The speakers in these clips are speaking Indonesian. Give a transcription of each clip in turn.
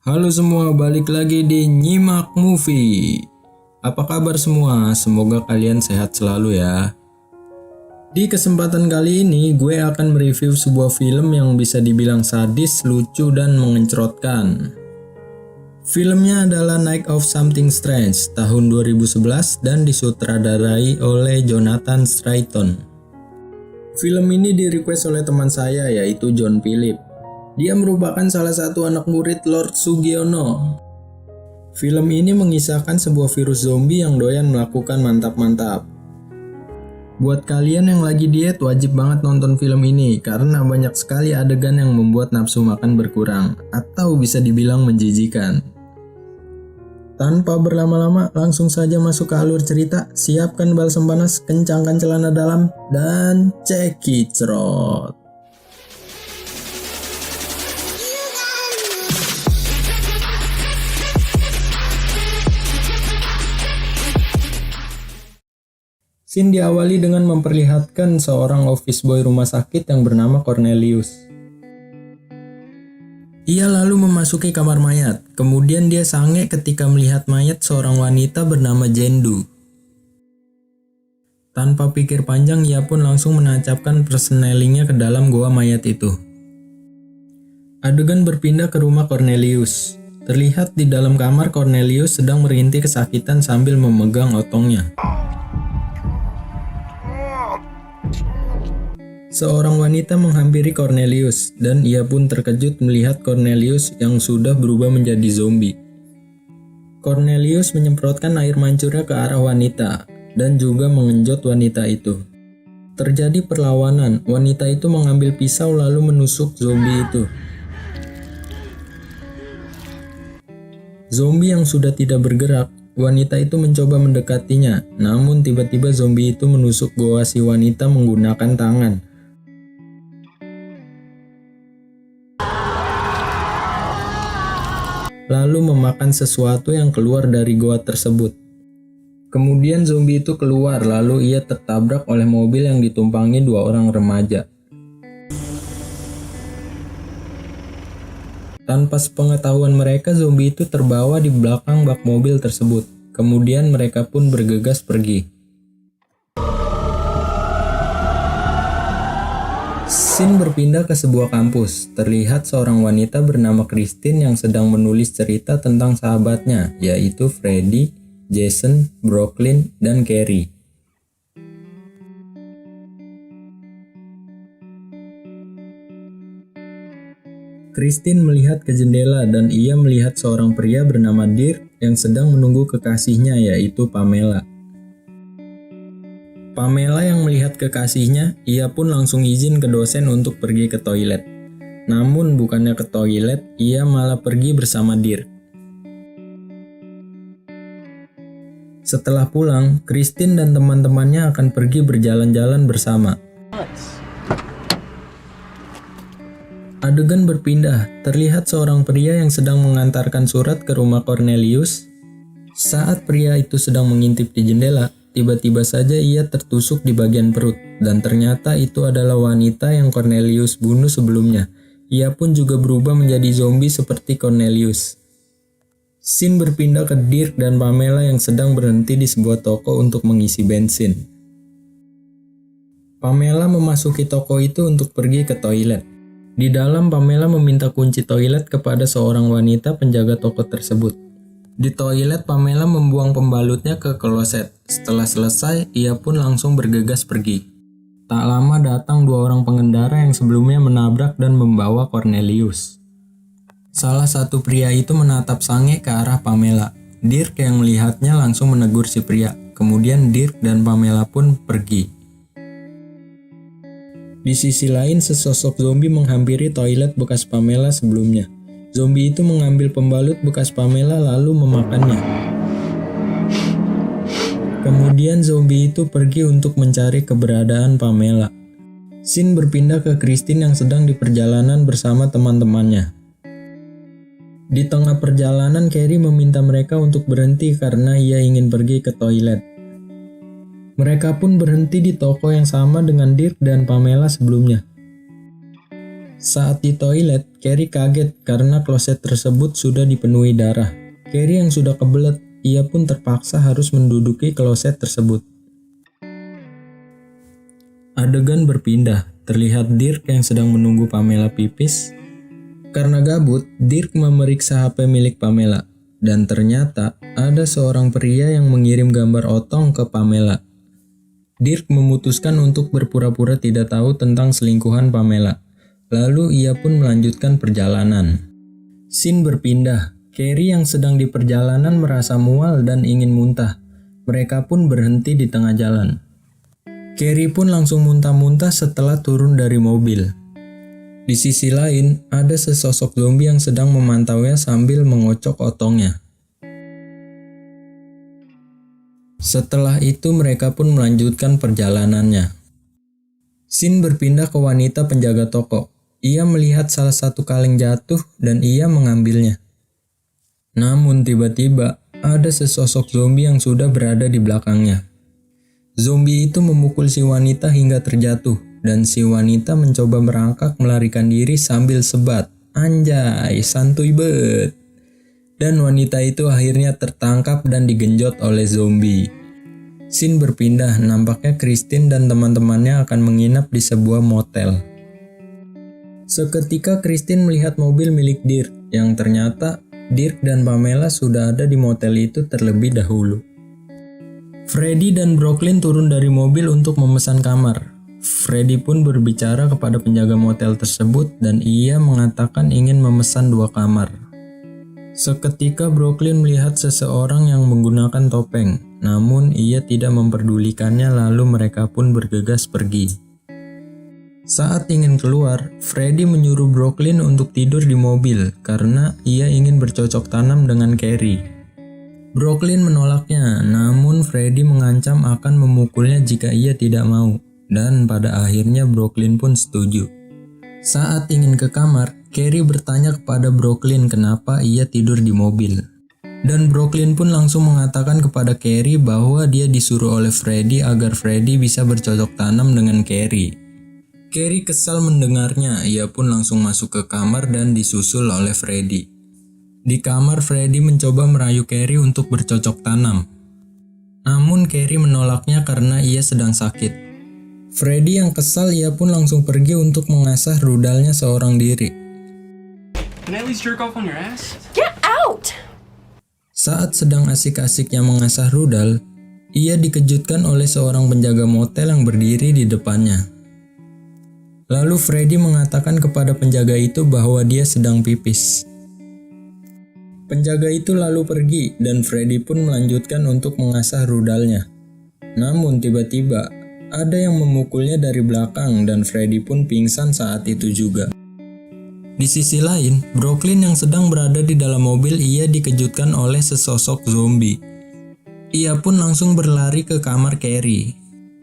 Halo semua, balik lagi di Nyimak Movie. Apa kabar semua? Semoga kalian sehat selalu ya. Di kesempatan kali ini gue akan mereview sebuah film yang bisa dibilang sadis, lucu, dan mengencrotkan. Filmnya adalah Night of Something Strange tahun 2011 dan disutradarai oleh Jonathan Straton. Film ini direquest oleh teman saya yaitu John Philip. Dia merupakan salah satu anak murid Lord Sugiono. Film ini mengisahkan sebuah virus zombie yang doyan melakukan mantap-mantap. Buat kalian yang lagi diet wajib banget nonton film ini karena banyak sekali adegan yang membuat nafsu makan berkurang atau bisa dibilang menjijikan. Tanpa berlama-lama langsung saja masuk ke alur cerita, siapkan balsam panas, kencangkan celana dalam, dan cekicrot. Scene diawali dengan memperlihatkan seorang office boy rumah sakit yang bernama Cornelius. Ia lalu memasuki kamar mayat, kemudian dia sange ketika melihat mayat seorang wanita bernama Jendu. Tanpa pikir panjang, ia pun langsung menancapkan persnelingnya ke dalam goa mayat itu. Adegan berpindah ke rumah Cornelius. Terlihat di dalam kamar Cornelius sedang merintih kesakitan sambil memegang otongnya. Seorang wanita menghampiri Cornelius dan ia pun terkejut melihat Cornelius yang sudah berubah menjadi zombie. Cornelius menyemprotkan air mancurnya ke arah wanita dan juga mengenjot wanita itu. Terjadi perlawanan, wanita itu mengambil pisau lalu menusuk zombie itu. Zombie yang sudah tidak bergerak, wanita itu mencoba mendekatinya, namun tiba-tiba zombie itu menusuk goa si wanita menggunakan tangan. Lalu memakan sesuatu yang keluar dari goa tersebut. Kemudian zombie itu keluar lalu ia tertabrak oleh mobil yang ditumpangi dua orang remaja. Tanpa sepengetahuan mereka, zombie itu terbawa di belakang bak mobil tersebut. Kemudian mereka pun bergegas pergi. Scene berpindah ke sebuah kampus. Terlihat seorang wanita bernama Christine yang sedang menulis cerita tentang sahabatnya, yaitu Freddy, Jason, Brooklyn, dan Carrie. Christine melihat ke jendela dan ia melihat seorang pria bernama Dirk yang sedang menunggu kekasihnya, yaitu Pamela. Pamela yang melihat kekasihnya, ia pun langsung izin ke dosen untuk pergi ke toilet. Namun bukannya ke toilet, ia malah pergi bersama Dirk. Setelah pulang, Christine dan teman-temannya akan pergi berjalan-jalan bersama. Adegan berpindah, terlihat seorang pria yang sedang mengantarkan surat ke rumah Cornelius. Saat pria itu sedang mengintip di jendela, tiba-tiba saja ia tertusuk di bagian perut, dan ternyata itu adalah wanita yang Cornelius bunuh sebelumnya. Ia pun juga berubah menjadi zombie seperti Cornelius. Scene berpindah ke Dirk dan Pamela yang sedang berhenti di sebuah toko untuk mengisi bensin. Pamela memasuki toko itu untuk pergi ke toilet. Di dalam, Pamela meminta kunci toilet kepada seorang wanita penjaga toko tersebut. Di toilet, Pamela membuang pembalutnya ke kloset. Setelah selesai, ia pun langsung bergegas pergi. Tak lama datang dua orang pengendara yang sebelumnya menabrak dan membawa Cornelius. Salah satu pria itu menatap sange ke arah Pamela. Dirk yang melihatnya langsung menegur si pria. Kemudian Dirk dan Pamela pun pergi. Di sisi lain, sesosok zombie menghampiri toilet bekas Pamela sebelumnya. Zombie itu mengambil pembalut bekas Pamela lalu memakannya. Kemudian zombie itu pergi untuk mencari keberadaan Pamela. Scene berpindah ke Christine yang sedang di perjalanan bersama teman-temannya. Di tengah perjalanan, Carrie meminta mereka untuk berhenti karena ia ingin pergi ke toilet. Mereka pun berhenti di toko yang sama dengan Dirk dan Pamela sebelumnya. Saat di toilet, Carrie kaget karena kloset tersebut sudah dipenuhi darah. Carrie yang sudah kebelet, ia pun terpaksa harus menduduki kloset tersebut. Adegan berpindah, terlihat Dirk yang sedang menunggu Pamela pipis. Karena gabut, Dirk memeriksa HP milik Pamela, dan ternyata ada seorang pria yang mengirim gambar otong ke Pamela. Dirk memutuskan untuk berpura-pura tidak tahu tentang selingkuhan Pamela. Lalu ia pun melanjutkan perjalanan. Scene berpindah, Carrie yang sedang di perjalanan merasa mual dan ingin muntah. Mereka pun berhenti di tengah jalan. Carrie pun langsung muntah-muntah setelah turun dari mobil. Di sisi lain, ada sesosok zombie yang sedang memantaunya sambil mengocok otongnya. Setelah itu mereka pun melanjutkan perjalanannya. Scene berpindah ke wanita penjaga toko. Ia melihat salah satu kaleng jatuh dan ia mengambilnya. Namun tiba-tiba ada sesosok zombie yang sudah berada di belakangnya. Zombie itu memukul si wanita hingga terjatuh dan si wanita mencoba merangkak melarikan diri sambil sebat. Anjay, santuy bet. Dan wanita itu akhirnya tertangkap dan digenjot oleh zombie. Scene berpindah, nampaknya Christine dan teman-temannya akan menginap di sebuah motel. Seketika Christine melihat mobil milik Dirk, yang ternyata Dirk dan Pamela sudah ada di motel itu terlebih dahulu. Freddy dan Brooklyn turun dari mobil untuk memesan kamar. Freddy pun berbicara kepada penjaga motel tersebut dan ia mengatakan ingin memesan 2 kamar. Seketika Brooklyn melihat seseorang yang menggunakan topeng, namun ia tidak memperdulikannya lalu mereka pun bergegas pergi. Saat ingin keluar, Freddy menyuruh Brooklyn untuk tidur di mobil karena ia ingin bercocok tanam dengan Carrie. Brooklyn menolaknya, namun Freddy mengancam akan memukulnya jika ia tidak mau, dan pada akhirnya Brooklyn pun setuju. Saat ingin ke kamar, Carrie bertanya kepada Brooklyn kenapa ia tidur di mobil. Dan Brooklyn pun langsung mengatakan kepada Carrie bahwa dia disuruh oleh Freddy agar Freddy bisa bercocok tanam dengan Carrie. Carrie kesal mendengarnya, ia pun langsung masuk ke kamar dan disusul oleh Freddy. Di kamar, Freddy mencoba merayu Carrie untuk bercocok tanam. Namun Carrie menolaknya karena ia sedang sakit. Freddy yang kesal, ia pun langsung pergi untuk mengasah rudalnya seorang diri. Can I at least jerk off on your ass? Get out! Saat sedang asik-asiknya mengasah rudal, ia dikejutkan oleh seorang penjaga motel yang berdiri di depannya. Lalu Freddy mengatakan kepada penjaga itu bahwa dia sedang pipis. Penjaga itu lalu pergi dan Freddy pun melanjutkan untuk mengasah rudalnya. Namun tiba-tiba ada yang memukulnya dari belakang dan Freddy pun pingsan saat itu juga. Di sisi lain, Brooklyn yang sedang berada di dalam mobil ia dikejutkan oleh sesosok zombie. Ia pun langsung berlari ke kamar Carrie.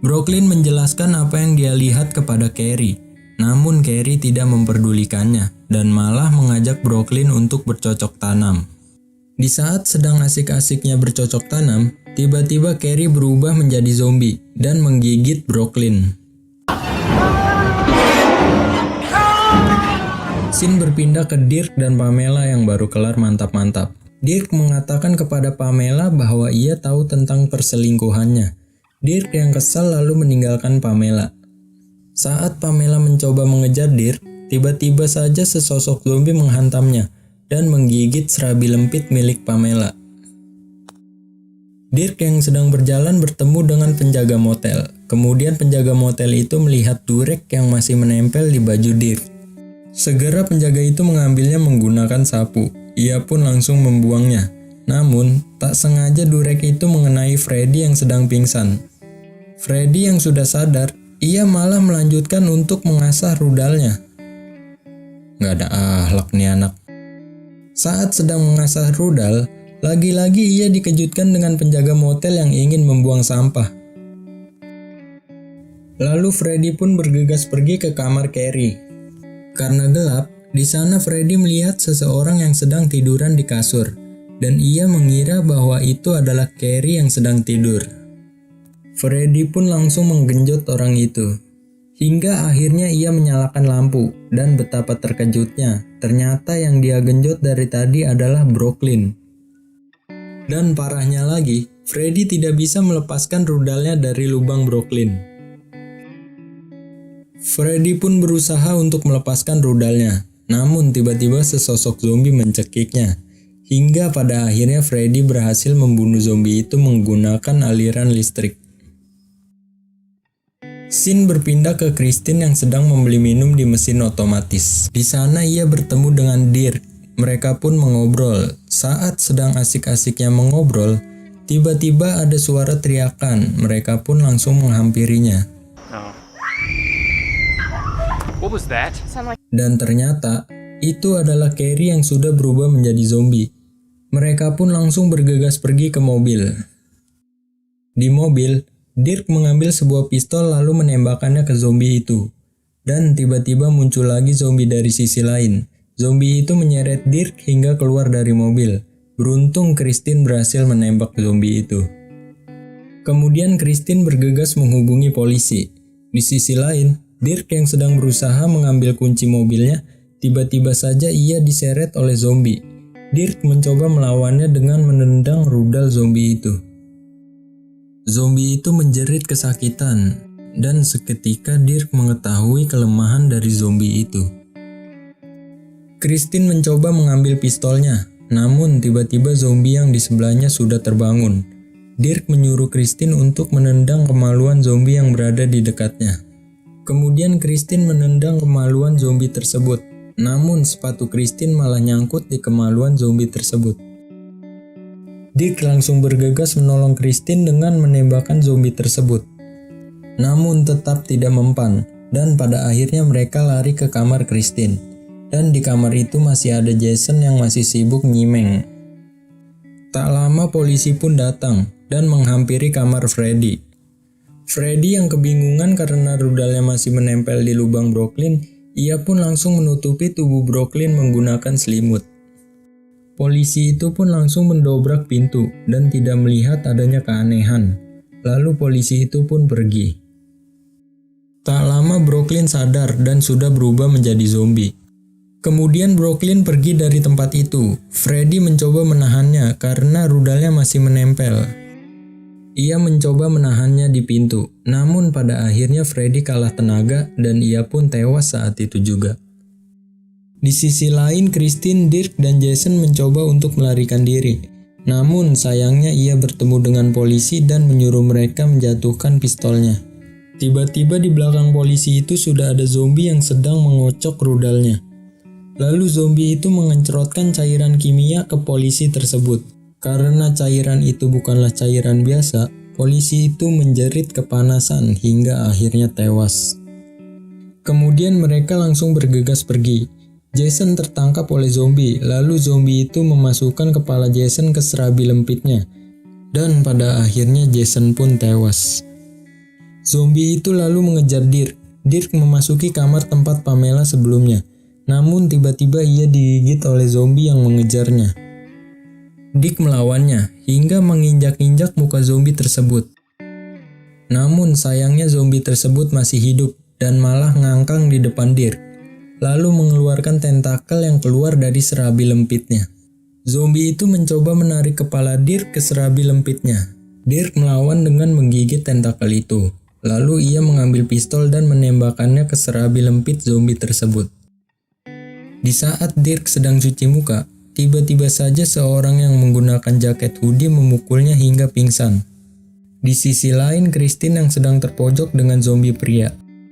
Brooklyn menjelaskan apa yang dia lihat kepada Carrie. Namun Carrie tidak memperdulikannya dan malah mengajak Brooklyn untuk bercocok tanam. Di saat sedang asik-asiknya bercocok tanam, tiba-tiba Carrie berubah menjadi zombie dan menggigit Brooklyn. Scene berpindah ke Dirk dan Pamela yang baru kelar mantap-mantap. Dirk mengatakan kepada Pamela bahwa ia tahu tentang perselingkuhannya. Dirk yang kesal lalu meninggalkan Pamela. Saat Pamela mencoba mengejar Dirk, tiba-tiba saja sesosok zombie menghantamnya dan menggigit serabi lempit milik Pamela. Dirk yang sedang berjalan bertemu dengan penjaga motel. Kemudian penjaga motel itu melihat durek yang masih menempel di baju Dirk. Segera penjaga itu mengambilnya menggunakan sapu. Ia pun langsung membuangnya. Namun, tak sengaja durek itu mengenai Freddy yang sedang pingsan. Freddy yang sudah sadar, ia malah melanjutkan untuk mengasah rudalnya. Gak ada akhlak nih anak. Saat sedang mengasah rudal, lagi-lagi ia dikejutkan dengan penjaga motel yang ingin membuang sampah. Lalu Freddy pun bergegas pergi ke kamar Carrie. Karena gelap, di sana Freddy melihat seseorang yang sedang tiduran di kasur, dan ia mengira bahwa itu adalah Carrie yang sedang tidur. Freddy pun langsung menggenjot orang itu. Hingga akhirnya ia menyalakan lampu, dan betapa terkejutnya, ternyata yang dia genjot dari tadi adalah Brooklyn. Dan parahnya lagi, Freddy tidak bisa melepaskan rudalnya dari lubang Brooklyn. Freddy pun berusaha untuk melepaskan rudalnya, namun tiba-tiba sesosok zombie mencekiknya. Hingga pada akhirnya Freddy berhasil membunuh zombie itu menggunakan aliran listrik. Scene berpindah ke Christine yang sedang membeli minum di mesin otomatis. Di sana ia bertemu dengan Dirk. Mereka pun mengobrol. Saat sedang asik-asiknya mengobrol, tiba-tiba ada suara teriakan. Mereka pun langsung menghampirinya. Oh. What was that? Dan ternyata, itu adalah Carrie yang sudah berubah menjadi zombie. Mereka pun langsung bergegas pergi ke mobil. Di mobil, Dirk mengambil sebuah pistol lalu menembakkannya ke zombie itu. Dan tiba-tiba muncul lagi zombie dari sisi lain. Zombie itu menyeret Dirk hingga keluar dari mobil. Beruntung Christine berhasil menembak zombie itu. Kemudian Christine bergegas menghubungi polisi. Di sisi lain, Dirk yang sedang berusaha mengambil kunci mobilnya, tiba-tiba saja ia diseret oleh zombie. Dirk mencoba melawannya dengan menendang rudal zombie itu. Zombie itu menjerit kesakitan, dan seketika Dirk mengetahui kelemahan dari zombie itu. Christine mencoba mengambil pistolnya, namun tiba-tiba zombie yang di sebelahnya sudah terbangun. Dirk menyuruh Christine untuk menendang kemaluan zombie yang berada di dekatnya. Kemudian Christine menendang kemaluan zombie tersebut, namun sepatu Christine malah nyangkut di kemaluan zombie tersebut. Dirk langsung bergegas menolong Christine dengan menembakkan zombie tersebut. Namun tetap tidak mempan, dan pada akhirnya mereka lari ke kamar Christine. Dan di kamar itu masih ada Jason yang masih sibuk nyimeng. Tak lama polisi pun datang dan menghampiri kamar Freddy. Freddy yang kebingungan karena rudalnya masih menempel di lubang Brooklyn, ia pun langsung menutupi tubuh Brooklyn menggunakan selimut. Polisi itu pun langsung mendobrak pintu dan tidak melihat adanya keanehan. Lalu polisi itu pun pergi. Tak lama Brooklyn sadar dan sudah berubah menjadi zombie. Kemudian Brooklyn pergi dari tempat itu. Freddy mencoba menahannya karena rudalnya masih menempel. Ia mencoba menahannya di pintu, namun pada akhirnya Freddy kalah tenaga dan ia pun tewas saat itu juga. Di sisi lain, Christine, Dirk, dan Jason mencoba untuk melarikan diri. Namun sayangnya ia bertemu dengan polisi dan menyuruh mereka menjatuhkan pistolnya. Tiba-tiba di belakang polisi itu sudah ada zombie yang sedang mengocok rudalnya. Lalu zombie itu mengencerotkan cairan kimia ke polisi tersebut. Karena cairan itu bukanlah cairan biasa, polisi itu menjerit kepanasan hingga akhirnya tewas. Kemudian mereka langsung bergegas pergi. Jason tertangkap oleh zombie, lalu zombie itu memasukkan kepala Jason ke serabi lempitnya. Dan pada akhirnya Jason pun tewas. Zombie itu lalu mengejar Dirk. Dirk memasuki kamar tempat Pamela sebelumnya. Namun tiba-tiba ia digigit oleh zombie yang mengejarnya. Dirk melawannya hingga menginjak-injak muka zombie tersebut. Namun sayangnya zombie tersebut masih hidup dan malah ngangkang di depan Dirk. Lalu mengeluarkan tentakel yang keluar dari serabi lempitnya. Zombie itu mencoba menarik kepala Dirk ke serabi lempitnya. Dirk melawan dengan menggigit tentakel itu. Lalu ia mengambil pistol dan menembakkannya ke serabi lempit zombie tersebut. Di saat Dirk sedang cuci muka, tiba-tiba saja seorang yang menggunakan jaket hoodie memukulnya hingga pingsan. Di sisi lain, Christine yang sedang terpojok dengan zombie pria.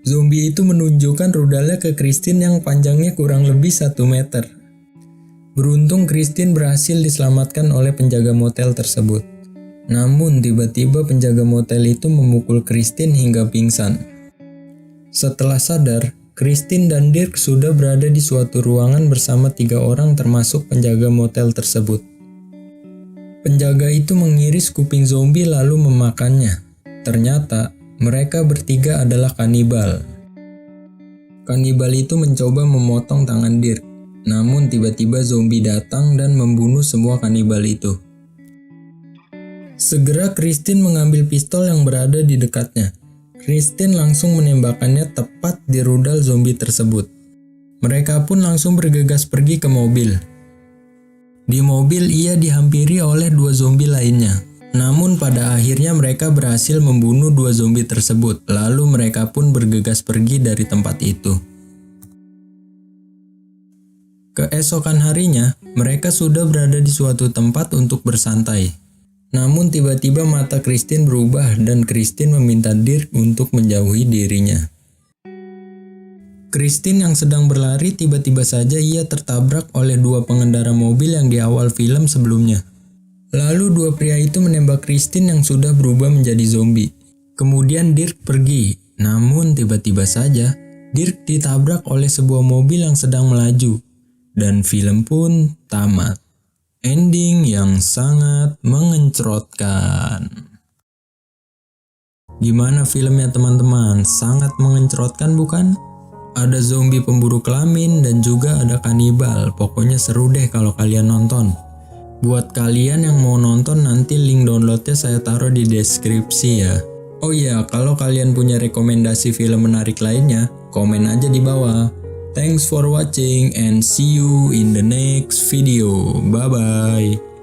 Zombie itu menunjukkan rudalnya ke Christine yang panjangnya kurang lebih 1 meter. Beruntung Christine berhasil diselamatkan oleh penjaga motel tersebut. Namun tiba-tiba penjaga motel itu memukul Christine hingga pingsan. Setelah sadar, Christine dan Dirk sudah berada di suatu ruangan bersama 3 orang termasuk penjaga motel tersebut. Penjaga itu mengiris kuping zombie lalu memakannya. Ternyata mereka bertiga adalah kanibal. Kanibal itu mencoba memotong tangan Dirk, namun tiba-tiba zombie datang dan membunuh semua kanibal itu. Segera Christine mengambil pistol yang berada di dekatnya. Kristen langsung menembakkannya tepat di rudal zombie tersebut. Mereka pun langsung bergegas pergi ke mobil. Di mobil ia dihampiri oleh 2 zombie lainnya. Namun pada akhirnya mereka berhasil membunuh 2 zombie tersebut. Lalu mereka pun bergegas pergi dari tempat itu. Keesokan harinya, mereka sudah berada di suatu tempat untuk bersantai. Namun tiba-tiba mata Christine berubah dan Christine meminta Dirk untuk menjauhi dirinya. Christine yang sedang berlari tiba-tiba saja ia tertabrak oleh 2 pengendara mobil yang di awal film sebelumnya. Lalu 2 pria itu menembak Christine yang sudah berubah menjadi zombie. Kemudian Dirk pergi, namun tiba-tiba saja Dirk ditabrak oleh sebuah mobil yang sedang melaju. Dan film pun tamat. Ending yang sangat mengencrotkan. Gimana filmnya teman-teman? Sangat mengencrotkan bukan? Ada zombie pemburu kelamin dan juga ada kanibal. Pokoknya seru deh kalau kalian nonton. Buat kalian yang mau nonton nanti link downloadnya saya taruh di deskripsi ya. Oh iya, kalau kalian punya rekomendasi film menarik lainnya, komen aja di bawah. Thanks for watching and see you in the next video. Bye bye.